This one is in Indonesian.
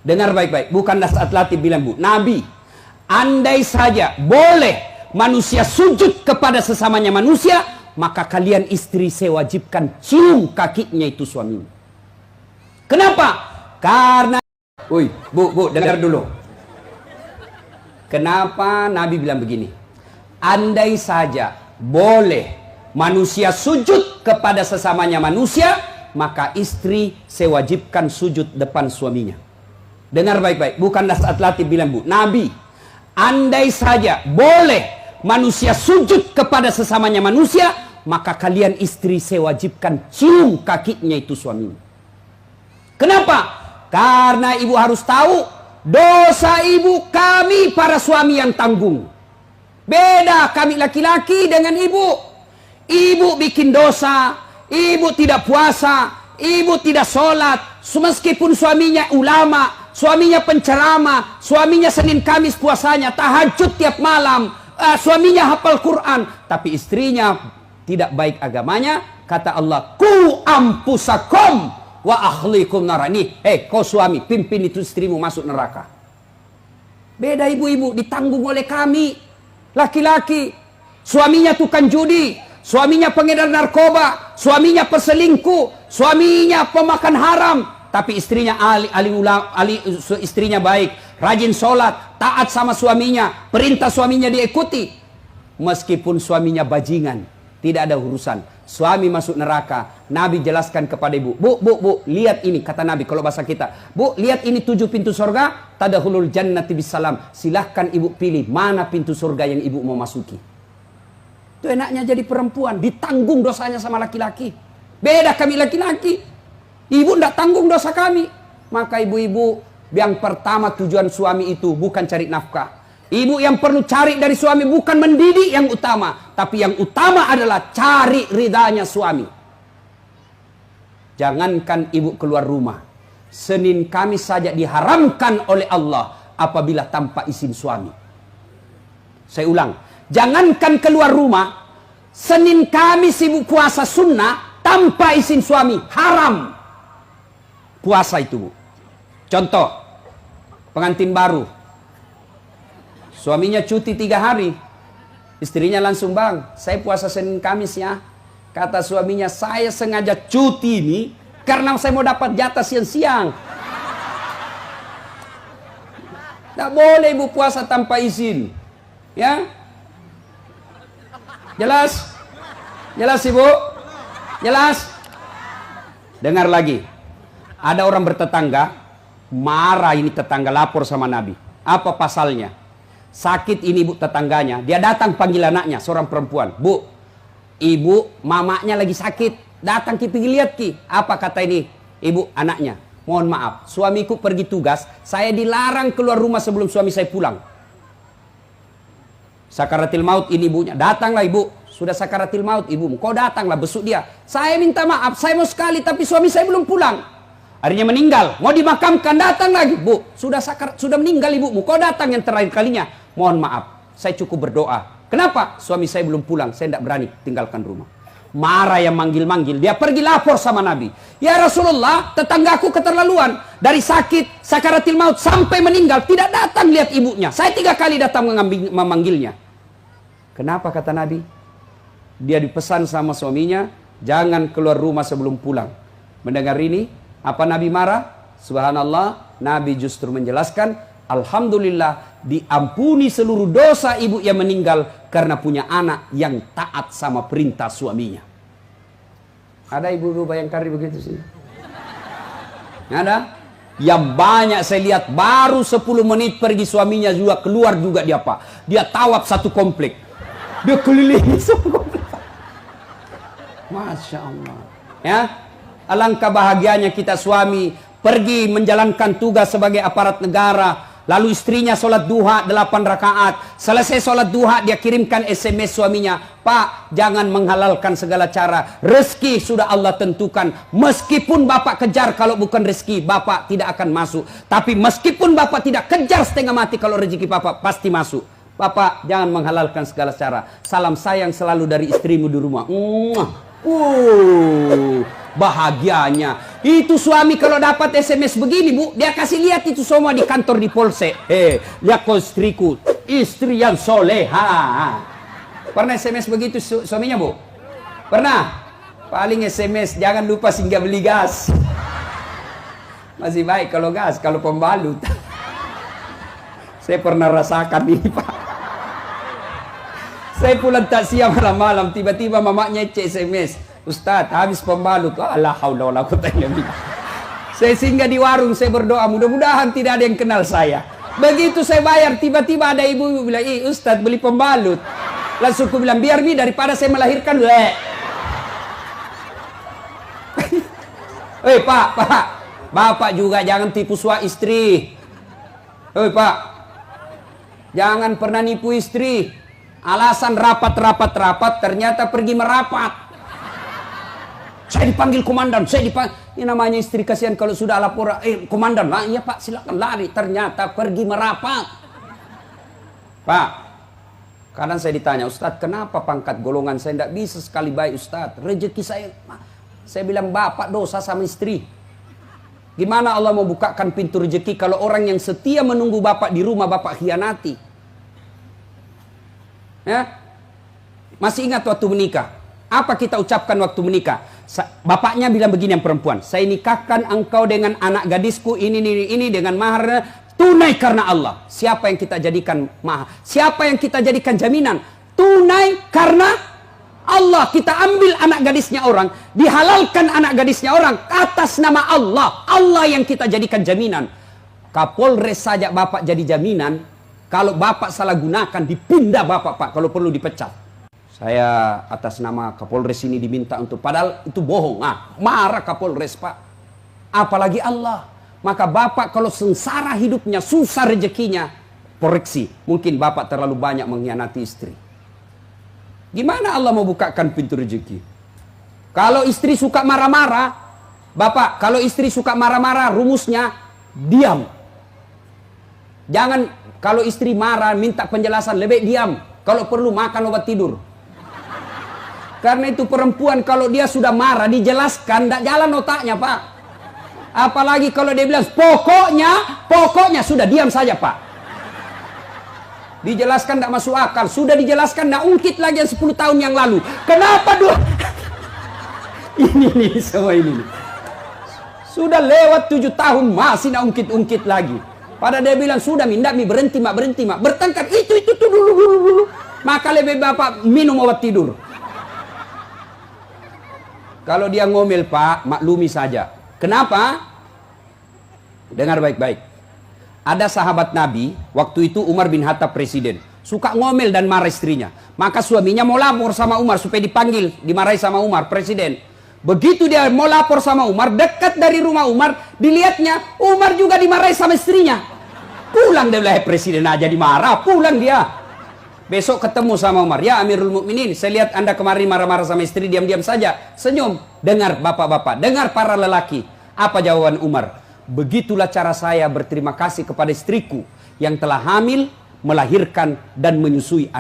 Dengar baik-baik, bukan Nas'at Latif bilang, Bu. Nabi, andai saja boleh manusia sujud kepada sesamanya manusia, maka kalian istri saya wajibkan cium kakinya itu suaminya. Kenapa? Karena, Bu, dengar dulu. Kenapa Nabi bilang begini? Andai saja boleh manusia sujud kepada sesamanya manusia, maka istri saya wajibkan sujud depan suaminya. Dengar baik-baik, bukan Nas'at Latif bilang, Bu. Nabi, andai saja boleh manusia sujud kepada sesamanya manusia, maka kalian istri saya wajibkan cium kakinya itu suaminya. Kenapa? Karena ibu harus tahu, dosa ibu kami para suami yang tanggung. Beda kami laki-laki dengan ibu. Ibu bikin dosa, ibu tidak puasa, ibu tidak sholat, meskipun suaminya ulama, suaminya penceramah, suaminya Senin Kamis puasanya, tahajud tiap malam, suaminya hafal Quran, tapi istrinya tidak baik agamanya. Kata Allah, ku ampusakum wa ahlikum narani. Kau suami, pimpin itu istrimu masuk neraka. Beda ibu-ibu, ditanggung oleh kami laki-laki. Suaminya tukang judi, suaminya pengedar narkoba, suaminya perselingkuh, suaminya pemakan haram, tapi istrinya istrinya baik, rajin sholat, taat sama suaminya, perintah suaminya diikuti. Meskipun suaminya bajingan, tidak ada urusan. Suami masuk neraka. Nabi jelaskan kepada ibu, Bu, lihat ini, kata Nabi kalau bahasa kita, Bu, lihat ini 7 pintu surga, tadkhulul jannati bisalam. Silahkan ibu pilih mana pintu surga yang ibu mau masuki. Itu enaknya jadi perempuan, ditanggung dosanya sama laki-laki. Beda kami laki-laki. Ibu tidak tanggung dosa kami. Maka ibu-ibu, yang pertama tujuan suami itu bukan cari nafkah. Ibu yang perlu cari dari suami bukan mendidik yang utama, tapi yang utama adalah cari ridhanya suami. Jangankan ibu keluar rumah, Senin Kamis saja diharamkan oleh Allah apabila tanpa izin suami. Saya ulang, jangankan keluar rumah, Senin Kamis ibu puasa sunnah tanpa izin suami, haram puasa itu, Bu. Contoh, pengantin baru, suaminya cuti 3 hari, istrinya langsung, Bang, saya puasa Senin Kamis ya. Kata suaminya, saya sengaja cuti ini karena saya mau dapat jatah siang-siang. Tidak boleh ibu puasa tanpa izin, ya. Jelas? Jelas ibu? Jelas? Dengar lagi. Ada orang bertetangga, marah ini tetangga, lapor sama Nabi. Apa pasalnya? Sakit ini ibu tetangganya, dia datang panggil anaknya, seorang perempuan. Bu, ibu mamanya lagi sakit, datang ki pergi lihat ki. Apa kata ini ibu anaknya? Mohon maaf, suamiku pergi tugas, saya dilarang keluar rumah sebelum suami saya pulang. Sakaratil maut ini ibunya, datanglah ibu, sudah sakaratil maut ibumu, kau datanglah besuk dia. Saya minta maaf, saya mau sekali tapi suami saya belum pulang. Akhirnya meninggal, mau dimakamkan, datang lagi. Bu, sudah meninggal ibumu, kau datang yang terakhir kalinya. Mohon maaf, saya cukup berdoa. Kenapa? Suami saya belum pulang, saya tidak berani tinggalkan rumah. Marah yang manggil-manggil, dia pergi lapor sama Nabi. Ya Rasulullah, tetanggaku keterlaluan. Dari sakit, sakaratil maut, sampai meninggal, tidak datang lihat ibunya. Saya 3 kali datang memanggilnya. Kenapa kata Nabi? Dia dipesan sama suaminya, jangan keluar rumah sebelum pulang. Mendengar ini, apa Nabi marah? Subhanallah, Nabi justru menjelaskan, alhamdulillah diampuni seluruh dosa ibu yang meninggal karena punya anak yang taat sama perintah suaminya. Ada ibu-ibu bayangkari begitu sih? Ada? Yang banyak saya lihat baru 10 menit pergi suaminya juga keluar juga dia Pak. Dia tawaf satu komplek. Dia kelilingi satu komplek. Masya Allah. Ya. Alangkah bahagianya kita suami pergi menjalankan tugas sebagai aparat negara. Lalu istrinya sholat duha 8 rakaat. Selesai sholat duha dia kirimkan SMS suaminya. Pak, jangan menghalalkan segala cara. Rezeki sudah Allah tentukan. Meskipun bapak kejar kalau bukan rezeki, bapak tidak akan masuk. Tapi meskipun bapak tidak kejar setengah mati, kalau rezeki bapak pasti masuk. Bapak jangan menghalalkan segala cara. Salam sayang selalu dari istrimu di rumah. bahagianya. Itu suami kalau dapat SMS begini, Bu, dia kasih lihat itu semua di kantor di Polsek. Lihat kau istriku, istri yang soleha. Pernah SMS begitu suaminya, Bu? Pernah? Paling SMS, jangan lupa singgah beli gas. Masih baik kalau gas, kalau pembalut. Saya pernah rasakan ini, Pak. Saya pulang takziah malam-malam, tiba-tiba mamanya SMS, Ustadz, habis pembalut. La haula wala quwwata illa billah. Saya singgah di warung, saya berdoa, mudah-mudahan tidak ada yang kenal saya. Begitu saya bayar, tiba-tiba ada ibu bilang, Ustadz beli pembalut. Langsung aku bilang, biar mi daripada saya melahirkan. Pak, Bapak juga jangan tipu suami istri. Pak, jangan pernah nipu istri. Alasan rapat, ternyata pergi merapat. Saya dipanggil komandan, ini namanya istri kasihan kalau sudah lapor, komandan, lah iya Pak, silakan lari. Ternyata pergi merapat. Pak, kadang saya ditanya, Ustadz kenapa pangkat golongan saya tidak bisa sekali baik Ustadz? Rezeki saya bilang, Bapak dosa sama istri. Gimana Allah mau bukakan pintu rezeki kalau orang yang setia menunggu Bapak di rumah Bapak khianati? Ya? Masih ingat waktu menikah? Apa kita ucapkan waktu menikah? Bapaknya bilang begini yang perempuan, saya nikahkan engkau dengan anak gadisku ini dengan mahar tunai karena Allah. Siapa yang kita jadikan mahar? Siapa yang kita jadikan jaminan? Tunai karena Allah. Kita ambil anak gadisnya orang, dihalalkan anak gadisnya orang atas nama Allah. Allah yang kita jadikan jaminan. Kapolres saja Bapak jadi jaminan. Kalau Bapak salah gunakan, dipindah Bapak, Pak, kalau perlu dipecat. Saya atas nama Kapolres ini diminta untuk, padahal itu bohong. Marah Kapolres, Pak. Apalagi Allah. Maka Bapak kalau sengsara hidupnya, susah rezekinya, koreksi. Mungkin Bapak terlalu banyak mengkhianati istri. Gimana Allah mau bukakan pintu rezeki? Kalau istri suka marah-marah, Bapak, kalau istri suka marah-marah, rumusnya diam. Jangan, kalau istri marah, minta penjelasan, lebih diam. Kalau perlu makan obat tidur. Karena itu perempuan kalau dia sudah marah, dijelaskan, tidak jalan otaknya, Pak. Apalagi kalau dia bilang, pokoknya, sudah diam saja, Pak. Dijelaskan tidak masuk akal. Sudah dijelaskan, tidak ungkit lagi yang 10 tahun yang lalu. Kenapa dua? ini semua ini. Sudah lewat 7 tahun, masih tidak ungkit-ungkit lagi. Pada dia bilang, sudah minda mi berhenti mak. Bertengkar, itu dulu. Maka lebih Bapak minum obat tidur. Kalau dia ngomel, Pak, maklumi saja. Kenapa? Dengar baik-baik. Ada sahabat Nabi, waktu itu Umar bin Khattab presiden. Suka ngomel dan marah istrinya. Maka suaminya mau lapor sama Umar supaya dipanggil, dimarahi sama Umar, presiden. Begitu dia mau lapor sama Umar, dekat dari rumah Umar, dilihatnya Umar juga dimarahi sama istrinya. Pulang dia bilang, presiden aja dimarah, pulang dia. Besok ketemu sama Umar, ya Amirul Mukminin, saya lihat Anda kemarin marah-marah sama istri, diam-diam saja, senyum. Dengar bapak-bapak, dengar para lelaki. Apa jawaban Umar? Begitulah cara saya berterima kasih kepada istriku yang telah hamil, melahirkan dan menyusui anak.